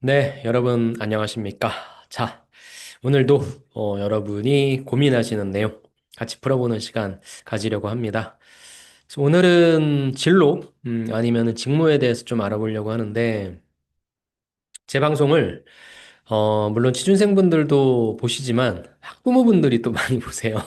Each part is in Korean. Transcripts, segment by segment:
네, 여러분 안녕하십니까? 자, 오늘도 여러분이 고민하시는 내용 같이 풀어보는 시간 가지려고 합니다. 그래서 오늘은 진로 아니면 직무에 대해서 좀 알아보려고 하는데 제 방송을 물론 취준생분들도 보시지만 학부모분들이 또 많이 보세요.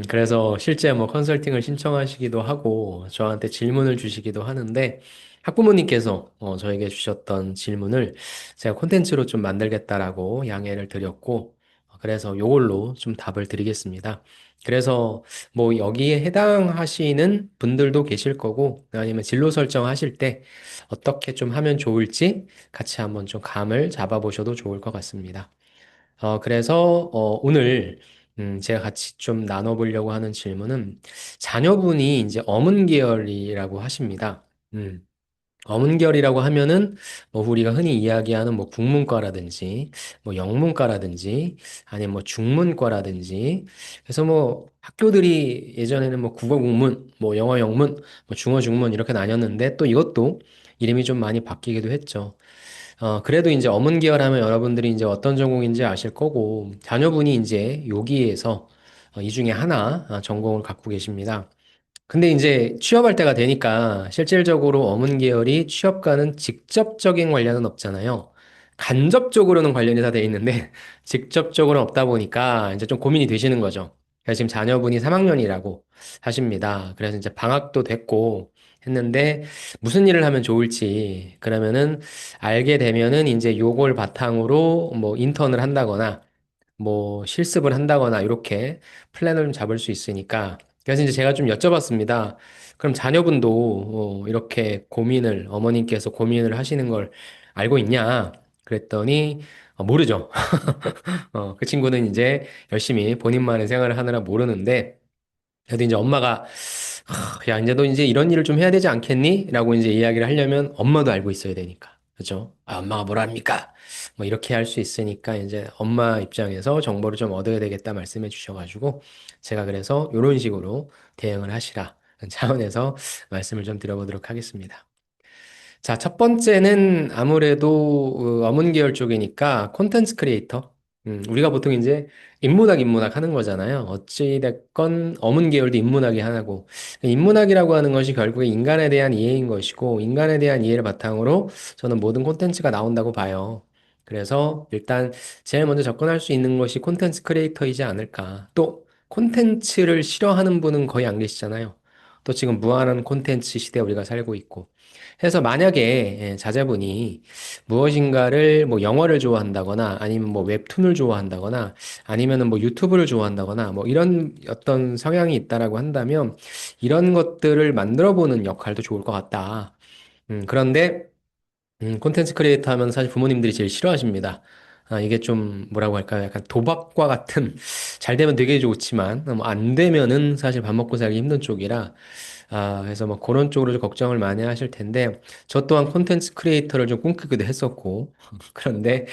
그래서 실제 뭐 컨설팅을 신청하시기도 하고 저한테 질문을 주시기도 하는데 학부모님께서 저에게 주셨던 질문을 제가 콘텐츠로 좀 만들겠다라고 양해를 드렸고 그래서 요걸로 좀 답을 드리겠습니다. 그래서 뭐 여기에 해당하시는 분들도 계실 거고 아니면 진로 설정하실 때 어떻게 좀 하면 좋을지 같이 한번 좀 감을 잡아보셔도 좋을 것 같습니다. 그래서 오늘 제가 같이 좀 나눠보려고 하는 질문은 자녀분이 이제 어문 계열이라고 하십니다. 음. 어문결이라고 하면은 뭐 우리가 흔히 이야기하는 뭐 국문과라든지 뭐 영문과라든지 아니면 뭐 중문과라든지 그래서 뭐 학교들이 예전에는 뭐 국어 국문, 뭐 영어 영문, 뭐 중어 중문 이렇게 나뉘었는데 또 이것도 이름이 좀 많이 바뀌기도 했죠. 그래도 이제 어문계열 하면 여러분들이 이제 어떤 전공인지 아실 거고 자녀분이 이제 여기에서 이 중에 하나 전공을 갖고 계십니다. 근데 이제 취업할 때가 되니까 실질적으로 어문 계열이 취업과는 직접적인 관련은 없잖아요. 간접적으로는 관련이 다 돼 있는데 직접적으로는 없다 보니까 이제 좀 고민이 되시는 거죠. 그래서 지금 자녀분이 3학년이라고 하십니다. 그래서 이제 방학도 됐고 했는데 무슨 일을 하면 좋을지 그러면은 알게 되면은 이제 요걸 바탕으로 뭐 인턴을 한다거나 뭐 실습을 한다거나 이렇게 플랜을 좀 잡을 수 있으니까 그래서 이제 제가 좀 여쭤봤습니다. 그럼 자녀분도 이렇게 고민을 어머님께서 고민을 하시는 걸 알고 있냐? 그랬더니 모르죠. 그 친구는 이제 열심히 본인만의 생활을 하느라 모르는데 그래도 이제 엄마가 야, 이제 너 이제 이런 일을 좀 해야 되지 않겠니? 라고 이제 이야기를 하려면 엄마도 알고 있어야 되니까. 그죠? 아, 엄마가 뭐라 합니까? 뭐 이렇게 할 수 있으니까 이제 엄마 입장에서 정보를 좀 얻어야 되겠다 말씀해 주셔가지고 제가 그래서 이런 식으로 대응을 하시라 차원에서 말씀을 좀 드려보도록 하겠습니다. 자, 첫 번째는 아무래도 어문 계열 쪽이니까 콘텐츠 크리에이터. 우리가 보통 이제 인문학 하는 거잖아요. 어찌됐건 어문 계열도 인문학이 하나고. 인문학이라고 하는 것이 결국에 인간에 대한 이해인 것이고, 인간에 대한 이해를 바탕으로 저는 모든 콘텐츠가 나온다고 봐요. 그래서 일단 제일 먼저 접근할 수 있는 것이 콘텐츠 크리에이터이지 않을까. 또 콘텐츠를 싫어하는 분은 거의 안 계시잖아요. 또 지금 무한한 콘텐츠 시대에 우리가 살고 있고. 해서 만약에 자제분이 무엇인가를 뭐 영어를 좋아한다거나 아니면 뭐 웹툰을 좋아한다거나 아니면은 뭐 유튜브를 좋아한다거나 뭐 이런 어떤 성향이 있다라고 한다면 이런 것들을 만들어 보는 역할도 좋을 것 같다. 그런데 콘텐츠 크리에이터 하면 사실 부모님들이 제일 싫어하십니다. 이게 좀 뭐라고 할까요? 약간 도박과 같은 잘 되면 되게 좋지만 뭐안 되면은 사실 밥 먹고 살기 힘든 쪽이라 그래서 뭐 그런 쪽으로 좀 걱정을 많이 하실 텐데 저 또한 콘텐츠 크리에이터를 좀 꿈꾸기도 했었고 그런데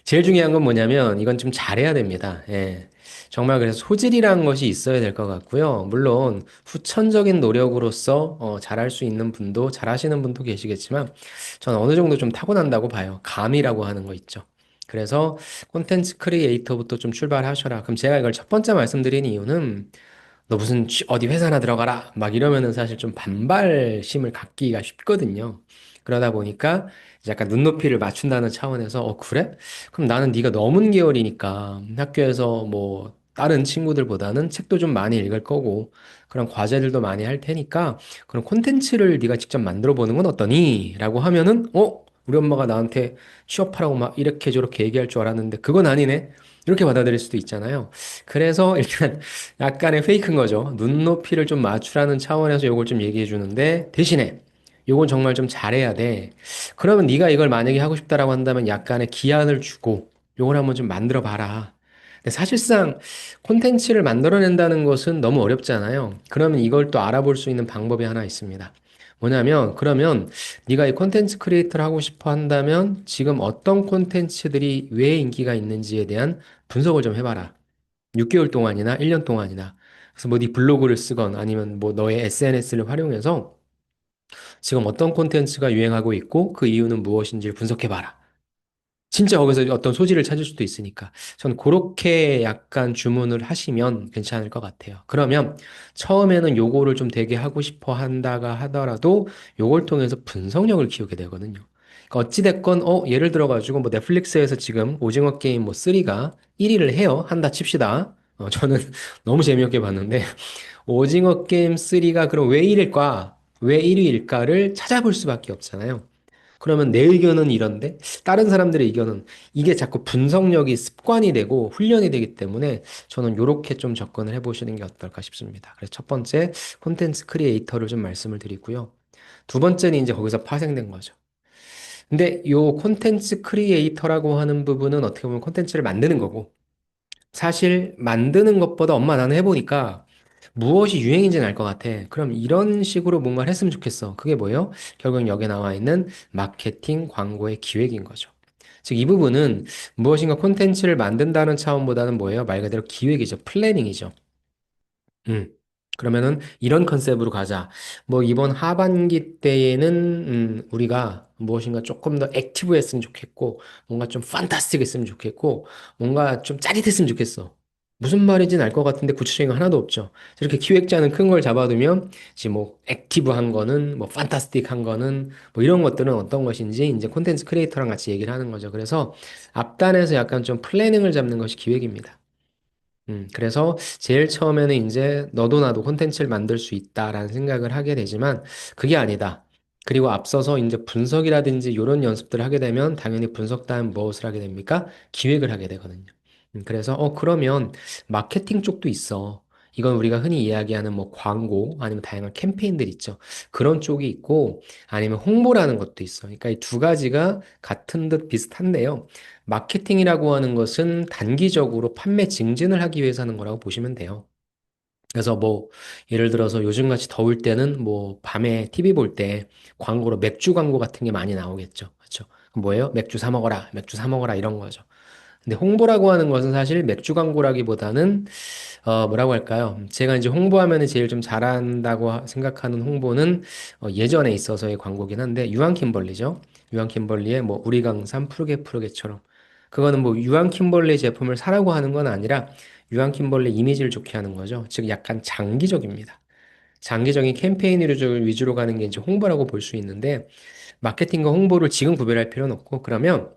제일 중요한 건 뭐냐면 이건 좀 잘해야 됩니다. 예. 정말 그래서 소질이라는 것이 있어야 될 것 같고요. 물론 후천적인 노력으로서 잘할 수 있는 분도 잘하시는 분도 계시겠지만 저는 어느 정도 좀 타고난다고 봐요. 감이라고 하는 거 있죠. 그래서 콘텐츠 크리에이터부터 좀 출발하셔라. 그럼 제가 이걸 첫 번째 말씀드린 이유는 너 무슨 어디 회사나 들어가라 막 이러면은 사실 좀 반발심을 갖기가 쉽거든요. 그러다 보니까 이제 약간 눈높이를 맞춘다는 차원에서 그래? 그럼 나는 네가 너문 계열이니까 학교에서 뭐 다른 친구들보다는 책도 좀 많이 읽을 거고 그런 과제들도 많이 할 테니까 그런 콘텐츠를 네가 직접 만들어 보는 건 어떠니? 라고 하면은 우리 엄마가 나한테 취업하라고 막 이렇게 저렇게 얘기할 줄 알았는데 그건 아니네. 이렇게 받아들일 수도 있잖아요. 그래서 일단 약간의 페이크인 거죠. 눈높이를 좀 맞추라는 차원에서 요걸 좀 얘기해 주는데 대신에 요건 정말 좀 잘해야 돼. 그러면 네가 이걸 만약에 하고 싶다라고 한다면 약간의 기한을 주고 요걸 한번 좀 만들어 봐라. 근데 사실상 콘텐츠를 만들어낸다는 것은 너무 어렵잖아요. 그러면 이걸 또 알아볼 수 있는 방법이 하나 있습니다. 뭐냐면 그러면 네가 이 콘텐츠 크리에이터를 하고 싶어 한다면 지금 어떤 콘텐츠들이 왜 인기가 있는지에 대한 분석을 좀 해봐라. 6개월 동안이나 1년 동안이나. 그래서 뭐 네 블로그를 쓰건 아니면 뭐 너의 SNS를 활용해서 지금 어떤 콘텐츠가 유행하고 있고 그 이유는 무엇인지를 분석해봐라. 진짜 거기서 어떤 소지를 찾을 수도 있으니까. 전 그렇게 약간 주문을 하시면 괜찮을 것 같아요. 그러면 처음에는 요거를 좀 되게 하고 싶어 한다가 하더라도 요걸 통해서 분석력을 키우게 되거든요. 그러니까 어찌됐건, 예를 들어가지고 뭐 넷플릭스에서 지금 오징어 게임 뭐 3가 1위를 해요. 한다 칩시다. 저는 너무 재미없게 봤는데, 오징어 게임 3가 그럼 왜 1위일까? 왜 1위일까를 찾아볼 수밖에 없잖아요. 그러면 내 의견은 이런데 다른 사람들의 의견은 이게 자꾸 분석력이 습관이 되고 훈련이 되기 때문에 저는 이렇게 좀 접근을 해보시는 게 어떨까 싶습니다. 그래서 첫 번째 콘텐츠 크리에이터를 좀 말씀을 드리고요. 두 번째는 이제 거기서 파생된 거죠. 근데 요 콘텐츠 크리에이터라고 하는 부분은 어떻게 보면 콘텐츠를 만드는 거고 사실 만드는 것보다 엄마 나는 해보니까 무엇이 유행인지는 알 것 같아. 그럼 이런 식으로 뭔가를 했으면 좋겠어. 그게 뭐예요? 결국 여기에 나와 있는 마케팅 광고의 기획인 거죠. 즉, 이 부분은 무엇인가 콘텐츠를 만든다는 차원보다는 뭐예요? 말 그대로 기획이죠. 플래닝이죠. 음. 그러면은 이런 컨셉으로 가자. 뭐 이번 하반기 때에는 우리가 무엇인가 조금 더 액티브했으면 좋겠고 뭔가 좀 판타스틱했으면 좋겠고 뭔가 좀 짜릿했으면 좋겠어. 무슨 말인지는 알 것 같은데 구체적인 거 하나도 없죠. 이렇게 기획자는 큰 걸 잡아두면 이제 뭐 액티브한 거는 뭐 판타스틱한 거는 뭐 이런 것들은 어떤 것인지 이제 콘텐츠 크리에이터랑 같이 얘기를 하는 거죠. 그래서 앞단에서 약간 좀 플래닝을 잡는 것이 기획입니다. 그래서 제일 처음에는 이제 너도 나도 콘텐츠를 만들 수 있다라는 생각을 하게 되지만 그게 아니다. 그리고 앞서서 이제 분석이라든지 이런 연습들을 하게 되면 당연히 분석 다음 무엇을 하게 됩니까? 기획을 하게 되거든요. 그래서 그러면 마케팅 쪽도 있어. 이건 우리가 흔히 이야기하는 뭐 광고 아니면 다양한 캠페인들 있죠. 그런 쪽이 있고 아니면 홍보라는 것도 있어. 그러니까 이 두 가지가 같은 듯 비슷한데요. 마케팅이라고 하는 것은 단기적으로 판매 증진을 하기 위해서 하는 거라고 보시면 돼요. 그래서 뭐, 예를 들어서 요즘같이 더울 때는 뭐, 밤에 TV 볼 때 광고로 맥주 광고 같은 게 많이 나오겠죠. 그렇죠? 그럼 뭐예요? 맥주 사 먹어라, 맥주 사 먹어라, 이런 거죠. 근데 홍보라고 하는 것은 사실 맥주 광고라기보다는 뭐라고 할까요? 제가 이제 홍보하면 제일 좀 잘한다고 생각하는 홍보는 예전에 있어서의 광고긴 한데, 유한 킴벌리죠. 유한 킴벌리의 뭐, 우리 강산 푸르게 푸르게처럼. 그거는 뭐, 유한 킴벌리 제품을 사라고 하는 건 아니라, 유한 킴벌리 이미지를 좋게 하는 거죠. 즉, 약간 장기적입니다. 장기적인 캠페인 위주로 가는 게 이제 홍보라고 볼 수 있는데, 마케팅과 홍보를 지금 구별할 필요는 없고, 그러면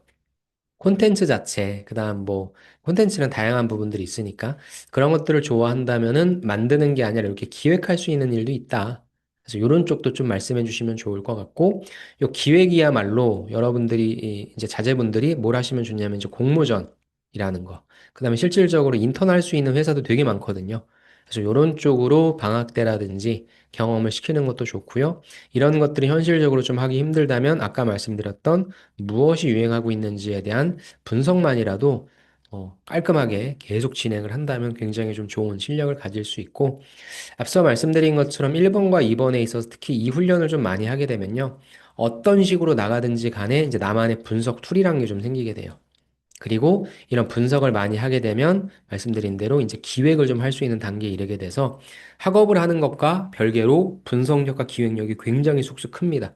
콘텐츠 자체, 그다음 뭐 콘텐츠는 다양한 부분들이 있으니까 그런 것들을 좋아한다면은 만드는 게 아니라 이렇게 기획할 수 있는 일도 있다. 그래서 이런 쪽도 좀 말씀해 주시면 좋을 것 같고, 요 기획이야말로 여러분들이 이제 자제분들이 뭘 하시면 좋냐면 이제 공모전이라는 거. 그다음에 실질적으로 인턴 할 수 있는 회사도 되게 많거든요. 그래서 이런 쪽으로 방학 때라든지 경험을 시키는 것도 좋고요. 이런 것들이 현실적으로 좀 하기 힘들다면 아까 말씀드렸던 무엇이 유행하고 있는지에 대한 분석만이라도 깔끔하게 계속 진행을 한다면 굉장히 좀 좋은 실력을 가질 수 있고, 앞서 말씀드린 것처럼 1번과 2번에 있어서 특히 이 훈련을 좀 많이 하게 되면요. 어떤 식으로 나가든지 간에 이제 나만의 분석 툴이란 게 좀 생기게 돼요. 그리고 이런 분석을 많이 하게 되면 말씀드린 대로 이제 기획을 좀 할 수 있는 단계에 이르게 돼서 학업을 하는 것과 별개로 분석력과 기획력이 굉장히 쑥쑥 큽니다.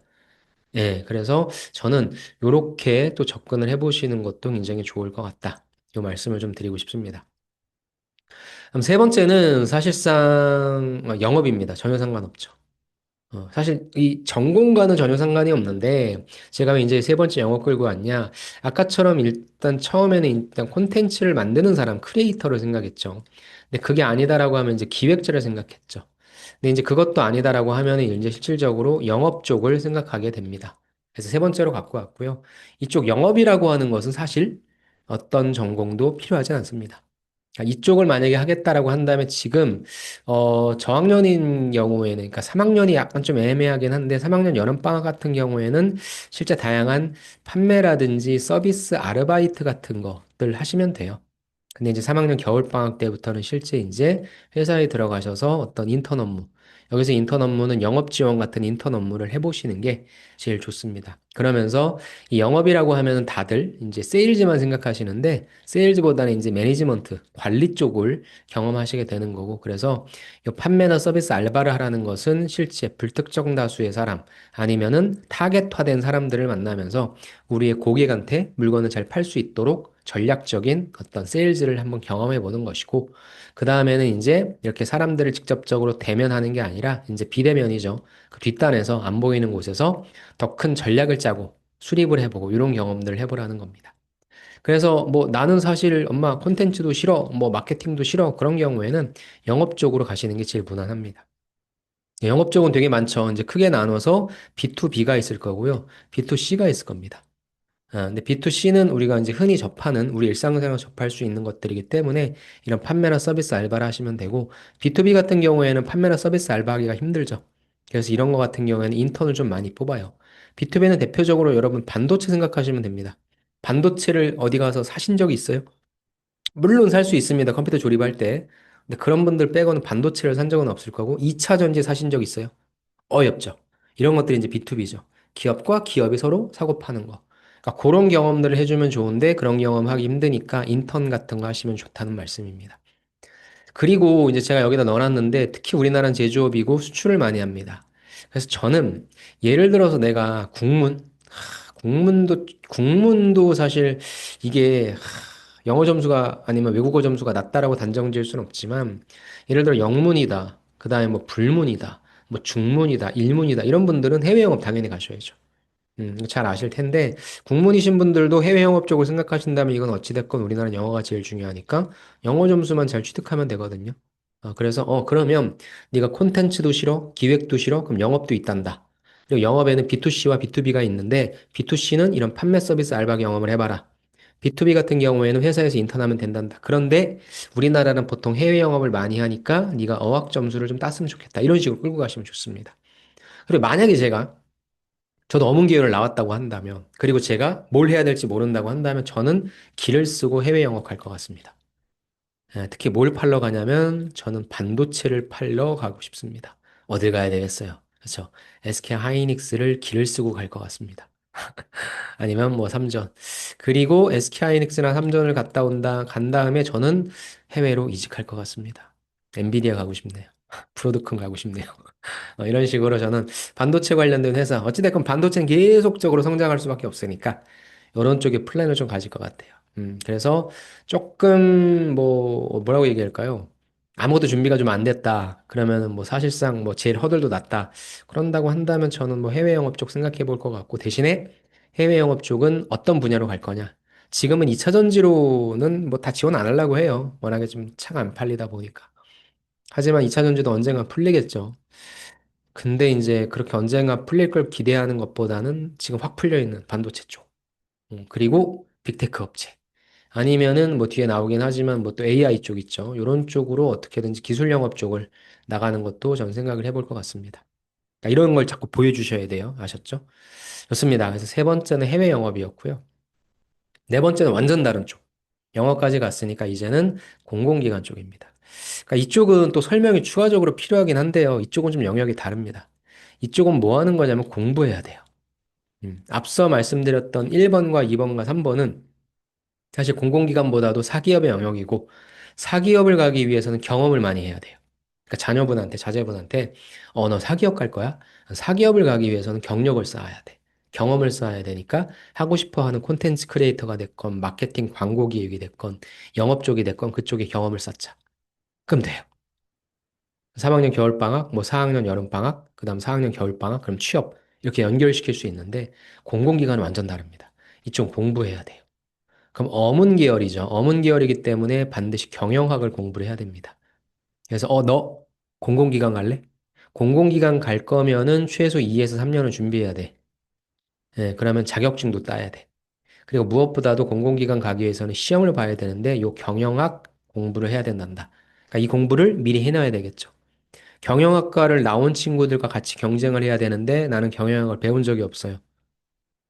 예, 그래서 저는 요렇게 또 접근을 해보시는 것도 굉장히 좋을 것 같다. 요 말씀을 좀 드리고 싶습니다. 그럼 세 번째는 사실상 영업입니다. 전혀 상관없죠. 사실 이 전공과는 전혀 상관이 없는데 제가 왜 이제 세 번째 영업 끌고 왔냐? 아까처럼 일단 처음에는 일단 콘텐츠를 만드는 사람, 크리에이터를 생각했죠. 근데 그게 아니다라고 하면 이제 기획자를 생각했죠. 근데 이제 그것도 아니다라고 하면은 이제 실질적으로 영업 쪽을 생각하게 됩니다. 그래서 세 번째로 갖고 왔고요. 이쪽 영업이라고 하는 것은 사실 어떤 전공도 필요하지 않습니다. 그러니까 이쪽을 만약에 하겠다라고 한다면 지금 저학년인 경우에는 그러니까 3학년이 약간 좀 애매하긴 한데 3학년 여름방학 같은 경우에는 실제 다양한 판매라든지 서비스 아르바이트 같은 것들 하시면 돼요. 근데 이제 3학년 겨울방학 때부터는 실제 이제 회사에 들어가셔서 어떤 인턴 업무, 여기서 인턴 업무는 영업 지원 같은 인턴 업무를 해보시는 게 제일 좋습니다. 그러면서 이 영업이라고 하면 다들 이제 세일즈만 생각하시는데 세일즈보다는 이제 매니지먼트, 관리 쪽을 경험하시게 되는 거고 그래서 이 판매나 서비스 알바를 하라는 것은 실제 불특정 다수의 사람 아니면은 타겟화된 사람들을 만나면서 우리의 고객한테 물건을 잘 팔 수 있도록 전략적인 어떤 세일즈를 한번 경험해 보는 것이고 그 다음에는 이제 이렇게 사람들을 직접적으로 대면하는 게 아니라 이제 비대면이죠. 그 뒷단에서 안 보이는 곳에서 더 큰 전략을 짜고 수립을 해보고 이런 경험들을 해보라는 겁니다. 그래서 뭐 나는 사실 엄마 콘텐츠도 싫어, 뭐 마케팅도 싫어 그런 경우에는 영업 쪽으로 가시는 게 제일 무난합니다. 영업 쪽은 되게 많죠. 이제 크게 나눠서 B2B가 있을 거고요. B2C가 있을 겁니다. 근데 B2C는 우리가 이제 흔히 접하는, 우리 일상생활 접할 수 있는 것들이기 때문에 이런 판매나 서비스 알바를 하시면 되고, B2B 같은 경우에는 판매나 서비스 알바하기가 힘들죠. 그래서 이런 거 같은 경우에는 인턴을 좀 많이 뽑아요. B2B는 대표적으로 여러분 반도체 생각하시면 됩니다. 반도체를 어디 가서 사신 적이 있어요? 물론 살 수 있습니다. 컴퓨터 조립할 때. 근데 그런 분들 빼고는 반도체를 산 적은 없을 거고, 2차 전지 사신 적 있어요? 어렵죠. 이런 것들이 이제 B2B죠. 기업과 기업이 서로 사고 파는 거. 그러니까 그런 경험들을 해주면 좋은데 그런 경험 하기 힘드니까 인턴 같은 거 하시면 좋다는 말씀입니다. 그리고 이제 제가 여기다 넣어놨는데 특히 우리나라는 제조업이고 수출을 많이 합니다. 그래서 저는 예를 들어서 내가 국문도 사실 이게 영어 점수가 아니면 외국어 점수가 낮다라고 단정 지을 수는 없지만 예를 들어 영문이다. 그다음에 뭐 불문이다. 뭐 중문이다. 일문이다. 이런 분들은 해외 영업 당연히 가셔야죠. 잘 아실 텐데 국문이신 분들도 해외 영업 쪽을 생각하신다면 이건 어찌됐건 우리나라는 영어가 제일 중요하니까 영어 점수만 잘 취득하면 되거든요. 그래서 그러면 네가 콘텐츠도 싫어, 기획도 싫어, 그럼 영업도 있단다. 그리고 영업에는 B2C와 B2B가 있는데 B2C는 이런 판매 서비스 알바 경험을 해봐라. B2B 같은 경우에는 회사에서 인턴하면 된단다. 그런데 우리나라는 보통 해외 영업을 많이 하니까 네가 어학 점수를 좀 땄으면 좋겠다. 이런 식으로 끌고 가시면 좋습니다. 그리고 만약에 저도 어문 계열을 나왔다고 한다면, 그리고 제가 뭘 해야 될지 모른다고 한다면, 저는 기를 쓰고 해외 영업 갈 것 같습니다. 특히 뭘 팔러 가냐면, 저는 반도체를 팔러 가고 싶습니다. 어딜 가야 되겠어요? 그렇죠. SK 하이닉스를 기를 쓰고 갈 것 같습니다. 아니면 뭐 삼전. 그리고 SK 하이닉스나 삼전을 간 다음에 저는 해외로 이직할 것 같습니다. 엔비디아 가고 싶네요. 프로드콘 가고 싶네요. 이런 식으로 저는 반도체 관련된 회사, 어찌됐건 반도체는 계속적으로 성장할 수밖에 없으니까, 이런 쪽에 플랜을 좀 가질 것 같아요. 그래서 조금, 뭐라고 얘기할까요? 아무것도 준비가 좀 안 됐다. 그러면은 뭐 사실상 뭐 제일 허들도 낮다. 그런다고 한다면 저는 뭐 해외 영업 쪽 생각해 볼 것 같고, 대신에 해외 영업 쪽은 어떤 분야로 갈 거냐? 지금은 2차 전지로는 뭐 다 지원 안 하려고 해요. 워낙에 좀 차가 안 팔리다 보니까. 하지만 2차 전지도 언젠가 풀리겠죠. 근데 이제 그렇게 언젠가 풀릴 걸 기대하는 것보다는 지금 확 풀려 있는 반도체 쪽. 그리고 빅테크 업체. 아니면은 뭐 뒤에 나오긴 하지만 뭐 또 AI 쪽 있죠. 이런 쪽으로 어떻게든지 기술 영업 쪽을 나가는 것도 전 생각을 해볼 것 같습니다. 그러니까 이런 걸 자꾸 보여주셔야 돼요. 아셨죠? 좋습니다. 그래서 세 번째는 해외 영업이었고요. 네 번째는 완전 다른 쪽. 영어까지 갔으니까 이제는 공공기관 쪽입니다. 그러니까 이쪽은 또 설명이 추가적으로 필요하긴 한데요. 이쪽은 좀 영역이 다릅니다. 이쪽은 뭐 하는 거냐면 공부해야 돼요. 앞서 말씀드렸던 1번과 2번과 3번은 사실 공공기관보다도 사기업의 영역이고 사기업을 가기 위해서는 경험을 많이 해야 돼요. 그러니까 자녀분한테, 자제분한테 너 사기업 갈 거야? 사기업을 가기 위해서는 경력을 쌓아야 돼. 경험을 쌓아야 되니까 하고 싶어 하는 콘텐츠 크리에이터가 됐건 마케팅 광고 기획이 됐건 영업 쪽이 됐건 그쪽에 경험을 쌓자. 그럼 돼요. 3학년 겨울방학, 뭐 4학년 여름방학, 그 다음 4학년 겨울방학, 그럼 취업. 이렇게 연결시킬 수 있는데, 공공기관은 완전 다릅니다. 이쪽 공부해야 돼요. 그럼 어문 계열이죠. 어문 계열이기 때문에 반드시 경영학을 공부를 해야 됩니다. 그래서, 너 공공기관 갈래? 공공기관 갈 거면은 최소 2에서 3년은 준비해야 돼. 예, 그러면 자격증도 따야 돼. 그리고 무엇보다도 공공기관 가기 위해서는 시험을 봐야 되는데, 요 경영학 공부를 해야 된단다. 그러니까 이 공부를 미리 해놔야 되겠죠. 경영학과를 나온 친구들과 같이 경쟁을 해야 되는데 나는 경영학을 배운 적이 없어요.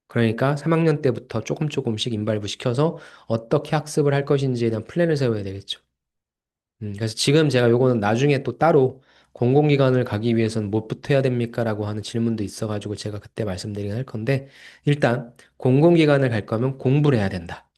그러니까 3학년 때부터 조금 조금씩 인발부 시켜서 어떻게 학습을 할 것인지에 대한 플랜을 세워야 되겠죠. 그래서 지금 제가 요거는 나중에 또 따로 공공기관을 가기 위해서는 뭐부터 해야 됩니까? 라고 하는 질문도 있어가지고 제가 그때 말씀드리긴 할 건데, 일단, 공공기관을 갈 거면 공부를 해야 된다.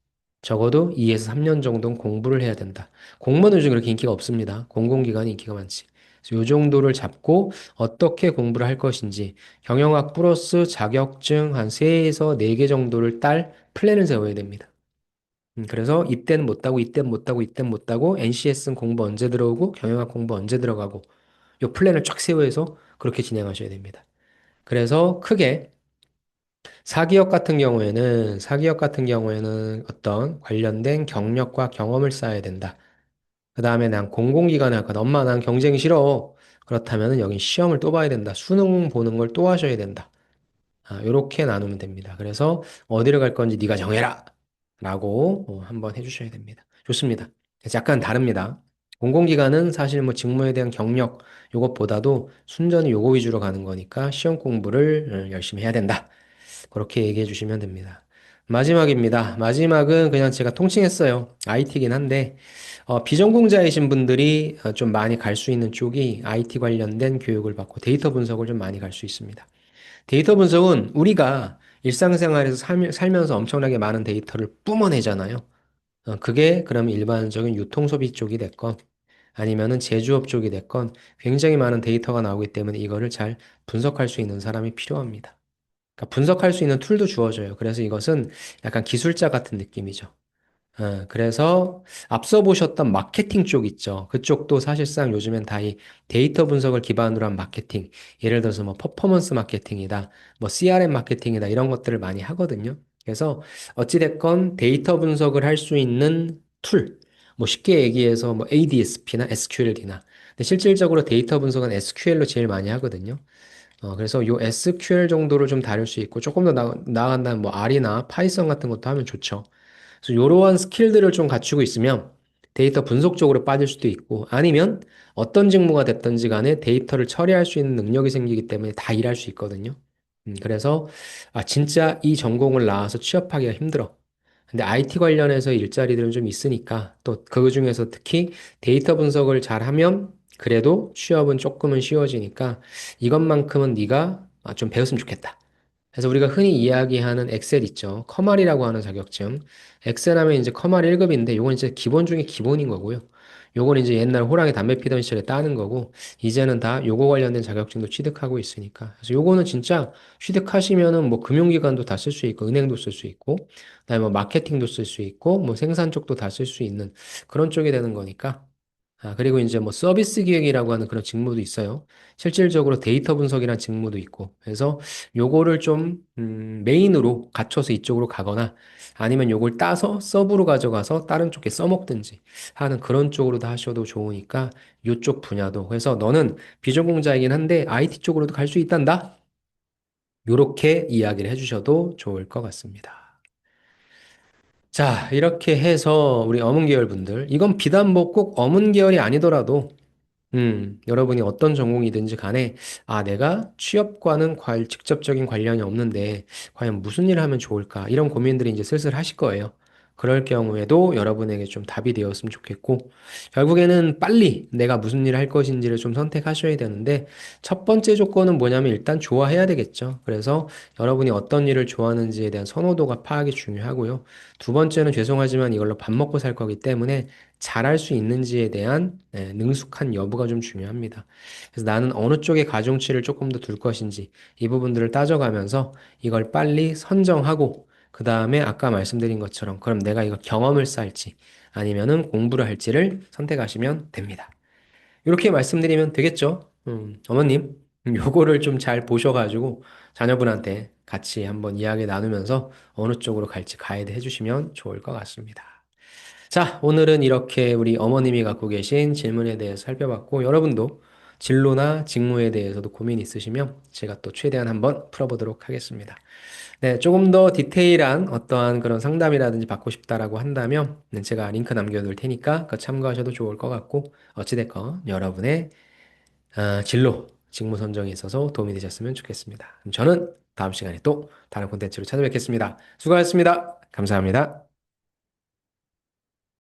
적어도 2에서 3년 정도는 공부를 해야 된다. 공무원 요즘 그렇게 인기가 없습니다. 공공기관이 인기가 많지. 그래서 요 정도를 잡고 어떻게 공부를 할 것인지 경영학 플러스 자격증 한 3에서 4개 정도를 딸 플랜을 세워야 됩니다. 그래서 이때는 못 따고 이때는 못 따고 이때는 못 따고 NCS는 공부 언제 들어오고 경영학 공부 언제 들어가고 요 플랜을 쫙 세워서 그렇게 진행하셔야 됩니다. 그래서 크게 사기업 같은 경우에는 어떤 관련된 경력과 경험을 쌓아야 된다. 그 다음에 난 공공기관에 할 거다. 엄마 난 경쟁이 싫어. 그렇다면은 여긴 시험을 또 봐야 된다. 수능 보는 걸 또 하셔야 된다. 요렇게 나누면 됩니다. 그래서 어디를 갈 건지 네가 정해라. 라고 한번 해주셔야 됩니다. 좋습니다. 그래서 약간 다릅니다. 공공기관은 사실 뭐 직무에 대한 경력 요것보다도 순전히 요거 위주로 가는 거니까 시험 공부를 열심히 해야 된다. 그렇게 얘기해 주시면 됩니다. 마지막입니다. 마지막은 그냥 제가 통칭했어요. IT긴 한데, 비전공자이신 분들이 좀 많이 갈 수 있는 쪽이 IT 관련된 교육을 받고 데이터 분석을 좀 많이 갈 수 있습니다. 데이터 분석은 우리가 일상생활에서 살면서 엄청나게 많은 데이터를 뿜어내잖아요. 그게 그럼 일반적인 유통소비 쪽이 됐건 아니면은 제조업 쪽이 됐건 굉장히 많은 데이터가 나오기 때문에 이거를 잘 분석할 수 있는 사람이 필요합니다. 그러니까 분석할 수 있는 툴도 주어져요. 그래서 이것은 약간 기술자 같은 느낌이죠. 그래서 앞서 보셨던 마케팅 쪽 있죠. 그쪽도 사실상 요즘엔 다 이 데이터 분석을 기반으로 한 마케팅, 예를 들어서 뭐 퍼포먼스 마케팅이다, 뭐 CRM 마케팅이다, 이런 것들을 많이 하거든요. 그래서 어찌됐건 데이터 분석을 할 수 있는 툴, 뭐 쉽게 얘기해서 뭐 ADSP나 SQL이나, 근데 실질적으로 데이터 분석은 SQL로 제일 많이 하거든요. 그래서 요 SQL 정도를 좀 다룰 수 있고 조금 더 나아간다면 뭐 R이나 파이썬 같은 것도 하면 좋죠. 그래서 이러한 스킬들을 좀 갖추고 있으면 데이터 분석 쪽으로 빠질 수도 있고 아니면 어떤 직무가 됐든지 간에 데이터를 처리할 수 있는 능력이 생기기 때문에 다 일할 수 있거든요. 그래서 진짜 이 전공을 나와서 취업하기가 힘들어. 근데 IT 관련해서 일자리들은 좀 있으니까 또 그 중에서 특히 데이터 분석을 잘하면 그래도 취업은 조금은 쉬워지니까 이것만큼은 네가 좀 배웠으면 좋겠다. 그래서 우리가 흔히 이야기하는 엑셀 있죠. 커말이라고 하는 자격증. 엑셀 하면 이제 커말 1급인데 요건 이제 기본 중에 기본인 거고요. 요건 이제 옛날 호랑이 담배 피던 시절에 따는 거고 이제는 다 요거 관련된 자격증도 취득하고 있으니까. 그래서 요거는 진짜 취득하시면은 뭐 금융기관도 다 쓸 수 있고 은행도 쓸 수 있고 그다음에 뭐 마케팅도 쓸 수 있고 뭐 생산 쪽도 다 쓸 수 있는 그런 쪽이 되는 거니까 그리고 이제 뭐 서비스 기획이라고 하는 그런 직무도 있어요. 실질적으로 데이터 분석이라는 직무도 있고. 그래서 요거를 좀, 메인으로 갖춰서 이쪽으로 가거나 아니면 요걸 따서 서브로 가져가서 다른 쪽에 써먹든지 하는 그런 쪽으로도 하셔도 좋으니까 요쪽 분야도. 그래서 너는 비전공자이긴 한데 IT 쪽으로도 갈 수 있단다? 요렇게 이야기를 해주셔도 좋을 것 같습니다. 자, 이렇게 해서 우리 어문 계열 분들, 이건 비단 뭐 꼭 어문 계열이 아니더라도 여러분이 어떤 전공이든지 간에, 내가 취업과는 직접적인 관련이 없는데, 과연 무슨 일을 하면 좋을까? 이런 고민들이 이제 슬슬 하실 거예요. 그럴 경우에도 여러분에게 좀 답이 되었으면 좋겠고, 결국에는 빨리 내가 무슨 일을 할 것인지를 좀 선택하셔야 되는데, 첫 번째 조건은 뭐냐면 일단 좋아해야 되겠죠. 그래서 여러분이 어떤 일을 좋아하는지에 대한 선호도가 파악이 중요하고요. 두 번째는 죄송하지만 이걸로 밥 먹고 살 거기 때문에 잘할 수 있는지에 대한 능숙한 여부가 좀 중요합니다. 그래서 나는 어느 쪽에 가중치를 조금 더 둘 것인지 이 부분들을 따져가면서 이걸 빨리 선정하고 그 다음에 아까 말씀드린 것처럼 그럼 내가 이거 경험을 쌓을지 아니면은 공부를 할지를 선택하시면 됩니다. 이렇게 말씀드리면 되겠죠? 어머님, 요거를 좀 잘 보셔가지고 자녀분한테 같이 한번 이야기 나누면서 어느 쪽으로 갈지 가이드 해주시면 좋을 것 같습니다. 자, 오늘은 이렇게 우리 어머님이 갖고 계신 질문에 대해서 살펴봤고, 여러분도 진로나 직무에 대해서도 고민 있으시면 제가 또 최대한 한번 풀어보도록 하겠습니다. 네, 조금 더 디테일한 어떠한 그런 상담이라든지 받고 싶다라고 한다면 제가 링크 남겨둘 테니까 그거 참고하셔도 좋을 것 같고, 어찌됐건 여러분의 진로, 직무 선정에 있어서 도움이 되셨으면 좋겠습니다. 그럼 저는 다음 시간에 또 다른 콘텐츠로 찾아뵙겠습니다. 수고하셨습니다. 감사합니다.